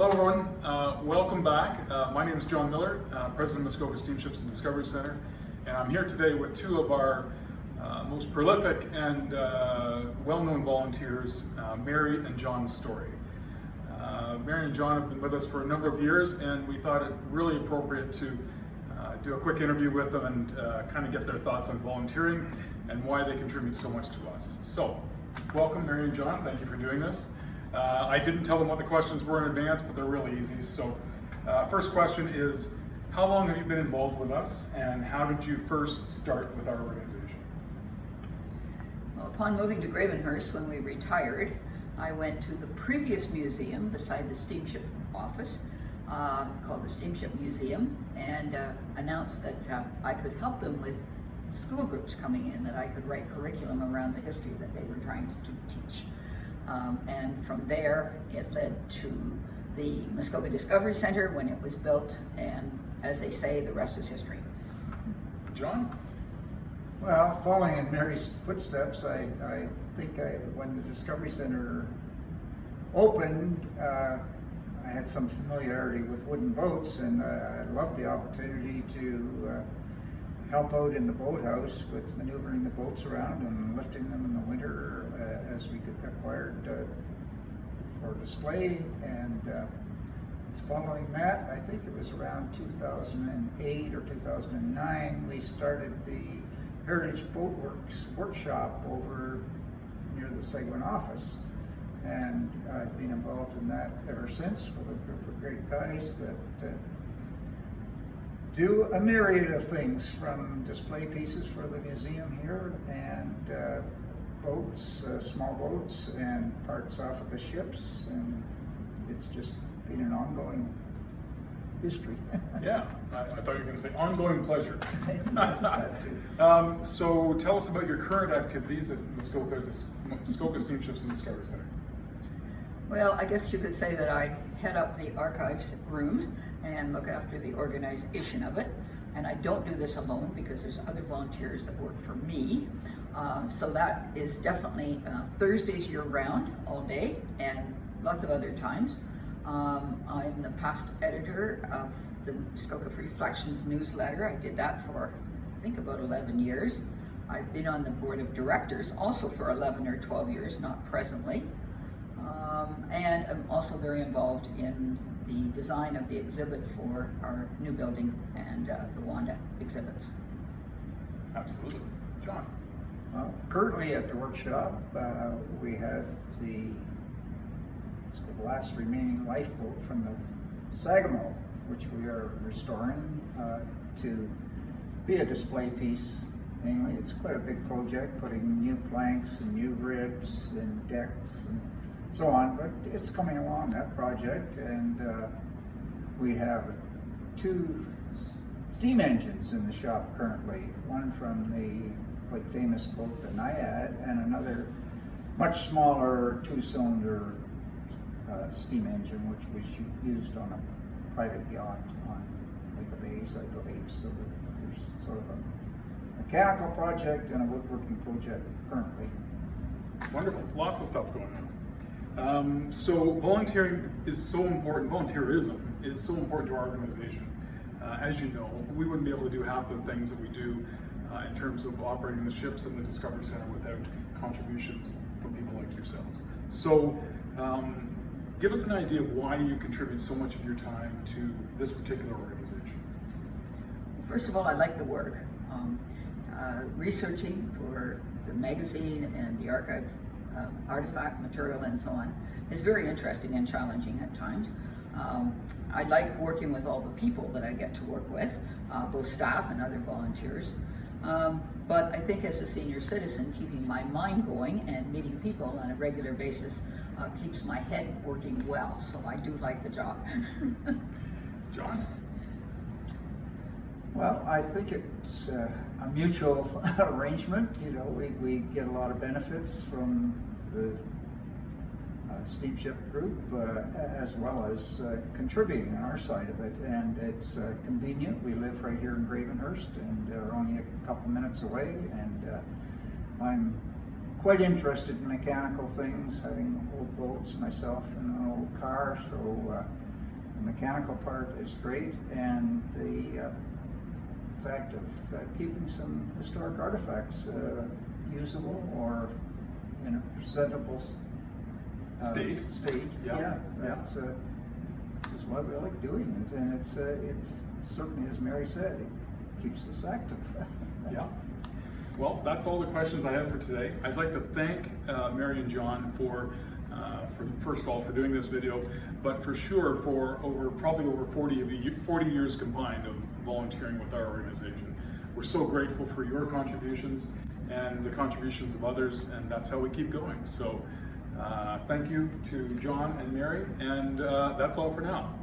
Hello everyone, welcome back. My name is John Miller, President of Muskoka Steamships and Discovery Center, and I'm here today with two of our most prolific and well-known volunteers, Mary and John Storey. Mary and John have been with us for a number of years, and we thought it really appropriate to do a quick interview with them and kind of get their thoughts on volunteering and why they contribute so much to us. So, welcome Mary and John, thank you for doing this. I didn't tell them what the questions were in advance, but they're really easy. So, first question is, how long have you been involved with us, and how did you first start with our organization? Well, upon moving to Gravenhurst when we retired, I went to the previous museum beside the steamship office, called the Steamship Museum, and announced that I could help them with school groups coming in, that I could write curriculum around the history that they were trying to teach. And from there, it led to the Muskoka Discovery Center when it was built, and as they say, the rest is history. John? Well, following in Mary's footsteps, I think when the Discovery Center opened, I had some familiarity with wooden boats, and I loved the opportunity to help out in the boathouse with maneuvering the boats around and lifting them in the winter as we acquired for display. And following that, I think it was around 2008 or 2009, we started the Heritage Boat Works workshop over near the Seguin office. And I've been involved in that ever since with a group of great guys that do a myriad of things, from display pieces for the museum here and boats, small boats, and parts off of the ships, and it's just been an ongoing history. Yeah, I thought you were going to say ongoing pleasure. Yes, that too. So tell us about your current activities at Muskoka Steamships and Discovery Center. Well, I guess you could say that I head up the archives room and look after the organization of it. And I don't do this alone because there's other volunteers that work for me. So that is definitely Thursdays year-round, all day, and lots of other times. I'm the past editor of the Muskoka Reflections newsletter. I did that for, I think, about 11 years. I've been on the board of directors also for 11 or 12 years, not presently. And I'm also very involved in the design of the exhibit for our new building and the Wanda exhibits. Absolutely. John? Currently at the workshop, we have the last remaining lifeboat from the Sagamo, which we are restoring to be a display piece. Mainly, it's quite a big project, putting new planks and new ribs and decks and so on, but it's coming along, that project, and we have two steam engines in the shop currently, one from the quite famous boat, the Naiad, and another much smaller two-cylinder steam engine, which was used on a private yacht on Lake of Bays, I believe. So there's sort of a mechanical project and a woodworking project currently. Wonderful. Lots of stuff going on. So volunteering is so important, volunteerism is so important to our organization. As you know, we wouldn't be able to do half the things that we do in terms of operating the ships and the Discovery Center without contributions from people like yourselves. So give us an idea of why you contribute so much of your time to this particular organization. First of all, I like the work. Researching for the magazine and the archive artifact material and so on is very interesting and challenging at times. I like working with all the people that I get to work with, both staff and other volunteers. But I think as a senior citizen, keeping my mind going and meeting people on a regular basis keeps my head working well. So I do like the job. John? Well, I think it's a mutual arrangement. You know, we get a lot of benefits from the steamship group as well as contributing on our side of it, and it's convenient. We live right here in Gravenhurst and are only a couple minutes away, and I'm quite interested in mechanical things, having old boats myself and an old car, so The mechanical part is great, and the fact of keeping some historic artifacts usable or in a presentable State. Yeah. That's is why we like doing it, and it's it certainly, as Mary said, it keeps us active. Yeah. Well, that's all the questions I have for today. I'd like to thank Mary and John for first of all for doing this video, but for sure for probably over 40 years combined of volunteering with our organization. We're so grateful for your contributions and the contributions of others, and that's how we keep going. So thank you to John and Mary, and that's all for now.